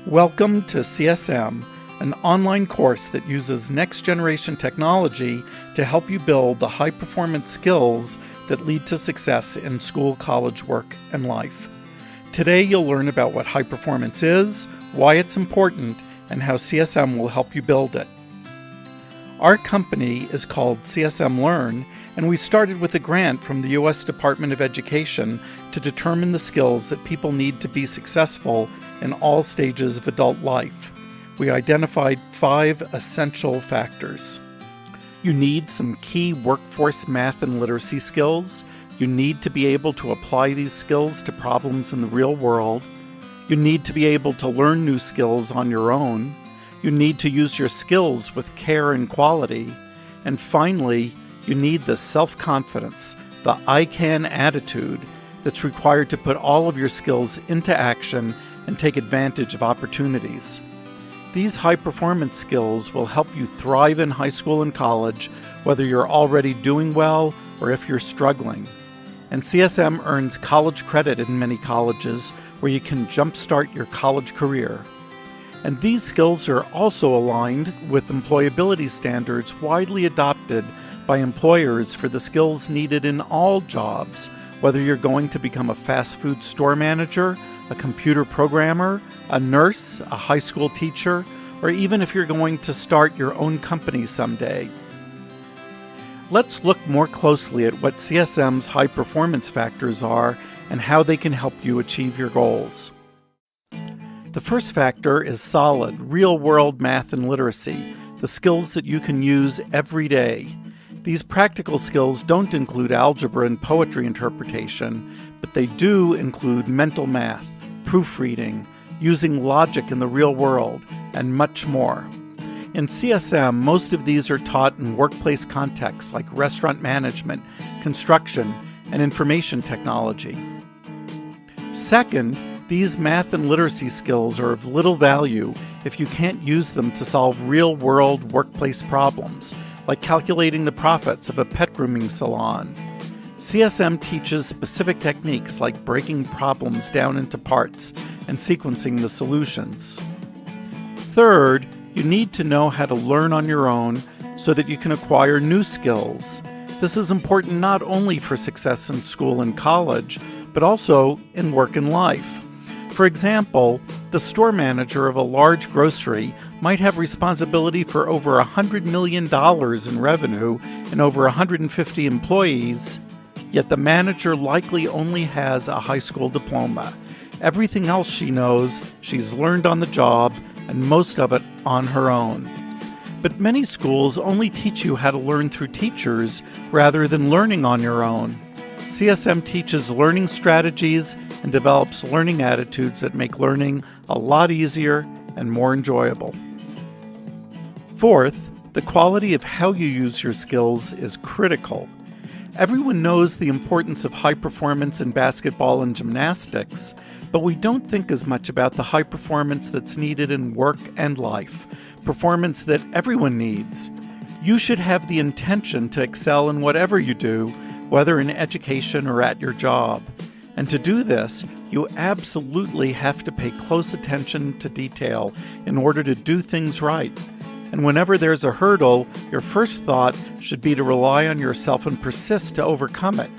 Welcome to CSM, an online course that uses next-generation technology to help you build the high-performance skills that lead to success in school, college, work, and life. Today you'll learn about what high performance is, why it's important, and how CSM will help you build it. Our company is called CSM Learn, and we started with a grant from the U.S. Department of Education to determine the skills that people need to be successful in all stages of adult life. We identified 5 essential factors. You need some key workforce math and literacy skills. You need to be able to apply these skills to problems in the real world. You need to be able to learn new skills on your own. You need to use your skills with care and quality. And finally, you need the self-confidence, the I can attitude that's required to put all of your skills into action and take advantage of opportunities. These high-performance skills will help you thrive in high school and college, whether you're already doing well or if you're struggling. And CSM earns college credit in many colleges where you can jumpstart your college career. And these skills are also aligned with employability standards widely adopted by employers for the skills needed in all jobs, whether you're going to become a fast food store manager, a computer programmer, a nurse, a high school teacher, or even if you're going to start your own company someday. Let's look more closely at what CSM's high performance factors are and how they can help you achieve your goals. The first factor is solid, real-world math and literacy, the skills that you can use every day. These practical skills don't include algebra and poetry interpretation, but they do include mental math, proofreading, using logic in the real world, and much more. In CSM, most of these are taught in workplace contexts like restaurant management, construction, and information technology. Second, these math and literacy skills are of little value if you can't use them to solve real-world workplace problems, like calculating the profits of a pet grooming salon. CSM teaches specific techniques like breaking problems down into parts and sequencing the solutions. Third, you need to know how to learn on your own so that you can acquire new skills. This is important not only for success in school and college, but also in work and life. For example, the store manager of a large grocery might have responsibility for over $100 million in revenue and over 150 employees, yet the manager likely only has a high school diploma. Everything else she knows, she's learned on the job, and most of it on her own. But many schools only teach you how to learn through teachers rather than learning on your own. CSM teaches learning strategies and develops learning attitudes that make learning a lot easier and more enjoyable. Fourth, the quality of how you use your skills is critical. Everyone knows the importance of high performance in basketball and gymnastics, but we don't think as much about the high performance that's needed in work and life, performance that everyone needs. You should have the intention to excel in whatever you do, whether in education or at your job. And to do this, you absolutely have to pay close attention to detail in order to do things right. And whenever there's a hurdle, your first thought should be to rely on yourself and persist to overcome it.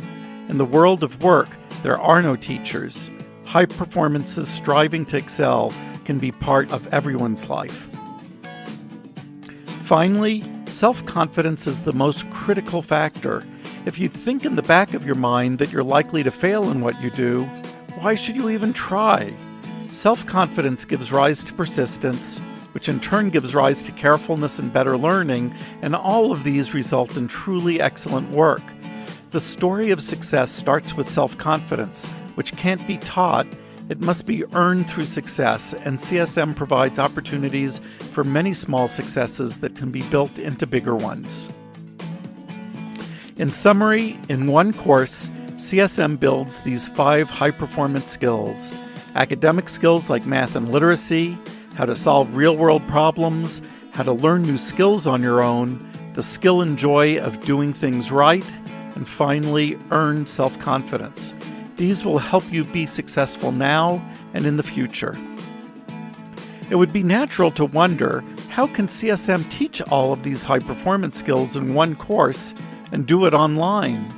In the world of work, there are no teachers. High performances striving to excel can be part of everyone's life. Finally, self-confidence is the most critical factor. If you think in the back of your mind that you're likely to fail in what you do, why should you even try? Self-confidence gives rise to persistence, which in turn gives rise to carefulness and better learning, and all of these result in truly excellent work. The story of success starts with self-confidence, which can't be taught. It must be earned through success, and CSM provides opportunities for many small successes that can be built into bigger ones. In summary, in one course, CSM builds these 5 high-performance skills: academic skills like math and literacy, how to solve real-world problems, how to learn new skills on your own, the skill and joy of doing things right, and finally, earn self-confidence. These will help you be successful now and in the future. It would be natural to wonder, how can CSM teach all of these high-performance skills in one course and do it online?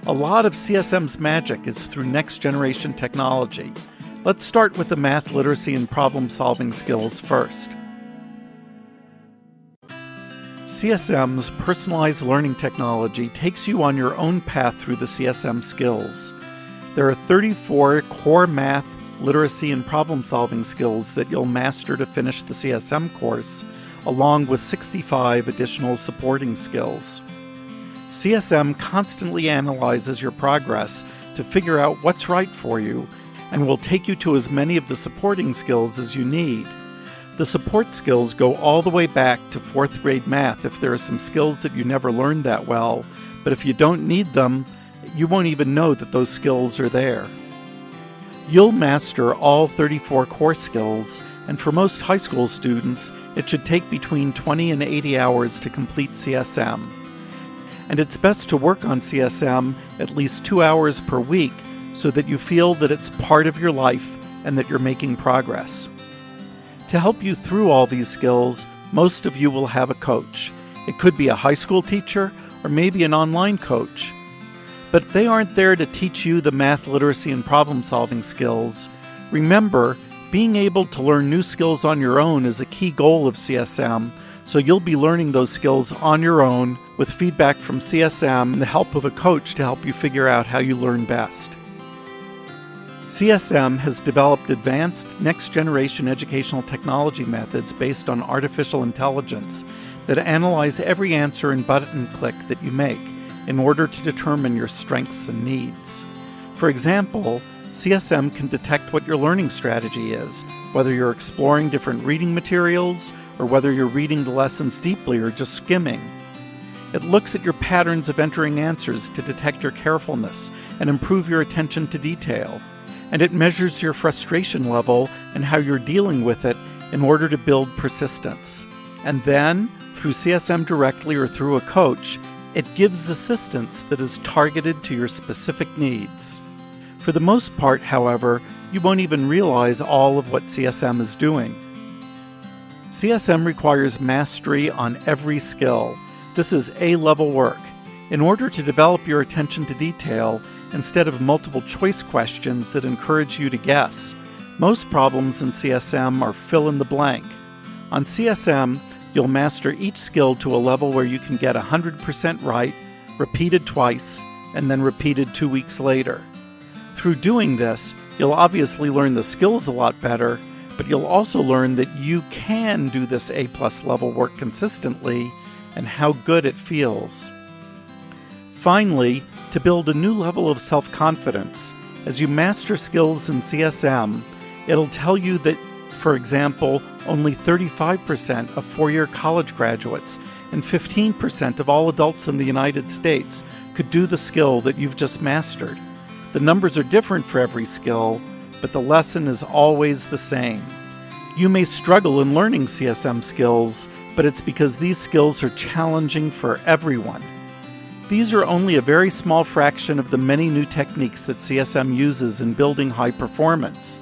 A lot of CSM's magic is through next-generation technology. Let's start with the math, literacy, and problem-solving skills first. CSM's personalized learning technology takes you on your own path through the CSM skills. There are 34 core math, literacy, and problem-solving skills that you'll master to finish the CSM course, along with 65 additional supporting skills. CSM constantly analyzes your progress to figure out what's right for you and will take you to as many of the supporting skills as you need. The support skills go all the way back to 4th grade math if there are some skills that you never learned that well, but if you don't need them, you won't even know that those skills are there. You'll master all 34 core skills, and for most high school students, it should take between 20 and 80 hours to complete CSM. And it's best to work on CSM at least 2 hours per week so that you feel that it's part of your life and that you're making progress. To help you through all these skills, most of you will have a coach. It could be a high school teacher or maybe an online coach. But they aren't there to teach you the math, literacy, and problem-solving skills. Remember, being able to learn new skills on your own is a key goal of CSM, so you'll be learning those skills on your own with feedback from CSM and the help of a coach to help you figure out how you learn best. CSM has developed advanced next-generation educational technology methods based on artificial intelligence that analyze every answer and button click that you make in order to determine your strengths and needs. For example, CSM can detect what your learning strategy is, whether you're exploring different reading materials or whether you're reading the lessons deeply or just skimming. It looks at your patterns of entering answers to detect your carefulness and improve your attention to detail. And it measures your frustration level and how you're dealing with it in order to build persistence. And then, through CSM directly or through a coach, it gives assistance that is targeted to your specific needs. For the most part, however, you won't even realize all of what CSM is doing. CSM requires mastery on every skill. This is A-level work. In order to develop your attention to detail, instead of multiple choice questions that encourage you to guess, most problems in CSM are fill in the blank. On CSM, you'll master each skill to a level where you can get 100% right, repeated twice, and then repeated 2 weeks later. Through doing this, you'll obviously learn the skills a lot better, but you'll also learn that you can do this A+ level work consistently and how good it feels. Finally, to build a new level of self-confidence, as you master skills in CSM, it'll tell you that, for example, only 35% of four-year college graduates and 15% of all adults in the United States could do the skill that you've just mastered. The numbers are different for every skill, but the lesson is always the same. You may struggle in learning CSM skills, but it's because these skills are challenging for everyone. These are only a very small fraction of the many new techniques that CSM uses in building high performance.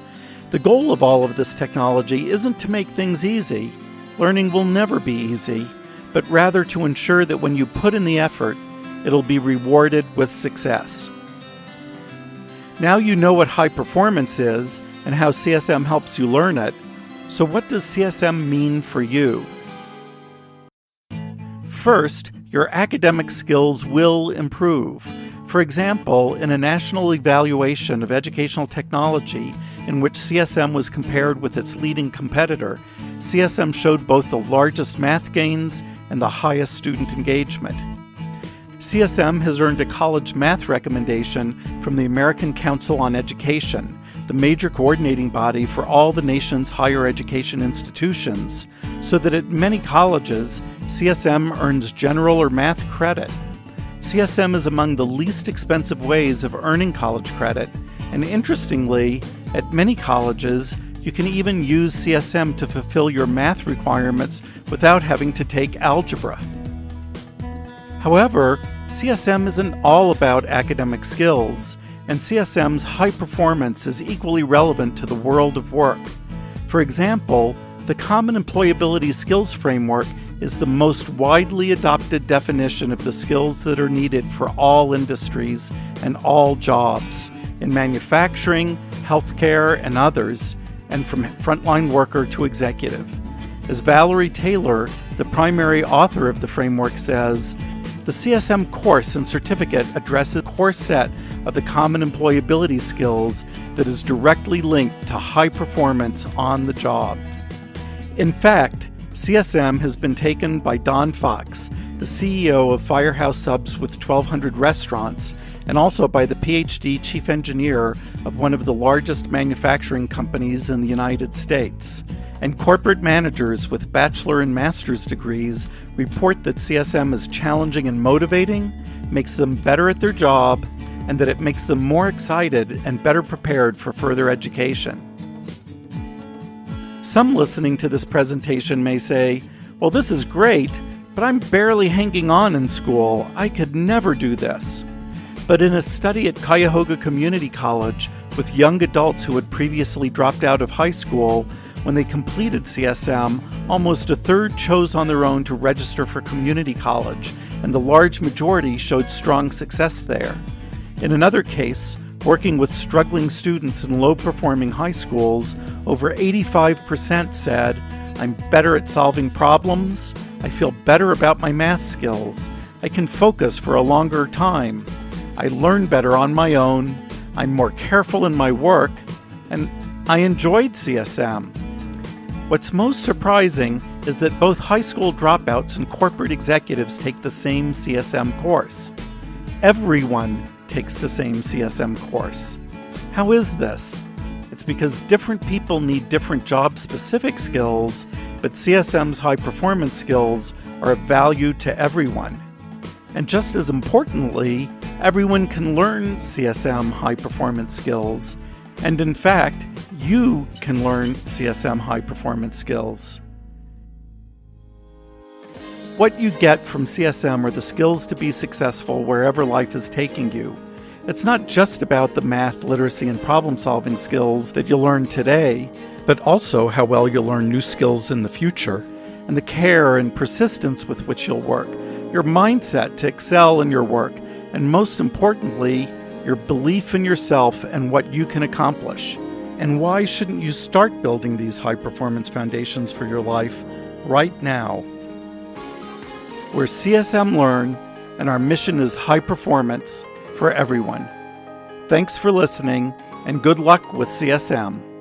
The goal of all of this technology isn't to make things easy. Learning will never be easy, but rather to ensure that when you put in the effort, it'll be rewarded with success. Now you know what high performance is and how CSM helps you learn it. So what does CSM mean for you? First, your academic skills will improve. For example, in a national evaluation of educational technology in which CSM was compared with its leading competitor, CSM showed both the largest math gains and the highest student engagement. CSM has earned a college math recommendation from the American Council on Education, the major coordinating body for all the nation's higher education institutions, so that at many colleges, CSM earns general or math credit. CSM is among the least expensive ways of earning college credit, and interestingly, at many colleges, you can even use CSM to fulfill your math requirements without having to take algebra. However, CSM isn't all about academic skills, and CSM's high performance is equally relevant to the world of work. For example, The Common Employability Skills Framework is the most widely adopted definition of the skills that are needed for all industries and all jobs, in manufacturing, healthcare, and others, and from frontline worker to executive. As Valerie Taylor, the primary author of the framework, says, the CSM course and certificate addresses a core set of the common employability skills that is directly linked to high performance on the job. In fact, CSM has been taken by Don Fox, the CEO of Firehouse Subs with 1,200 restaurants, and also by the PhD chief engineer of one of the largest manufacturing companies in the United States. And corporate managers with bachelor and master's degrees report that CSM is challenging and motivating, makes them better at their job, and that it makes them more excited and better prepared for further education. Some listening to this presentation may say, well, this is great, but I'm barely hanging on in school. I could never do this. But in a study at Cuyahoga Community College with young adults who had previously dropped out of high school, when they completed CSM, almost a third chose on their own to register for community college, and the large majority showed strong success there. In another case, working with struggling students in low-performing high schools, over 85% said, I'm better at solving problems, I feel better about my math skills, I can focus for a longer time, I learn better on my own, I'm more careful in my work, and I enjoyed CSM. What's most surprising is that both high school dropouts and corporate executives take the same CSM course. Everyone takes the same CSM course. How is this? It's because different people need different job-specific skills, but CSM's high-performance skills are of value to everyone. And just as importantly, everyone can learn CSM high-performance skills. And in fact, you can learn CSM high-performance skills. What you get from CSM are the skills to be successful wherever life is taking you. It's not just about the math, literacy, and problem-solving skills that you'll learn today, but also how well you'll learn new skills in the future, and the care and persistence with which you'll work, your mindset to excel in your work, and most importantly, your belief in yourself and what you can accomplish. And why shouldn't you start building these high-performance foundations for your life right now? We're CSM Learn, and our mission is high performance for everyone. Thanks for listening, and good luck with CSM.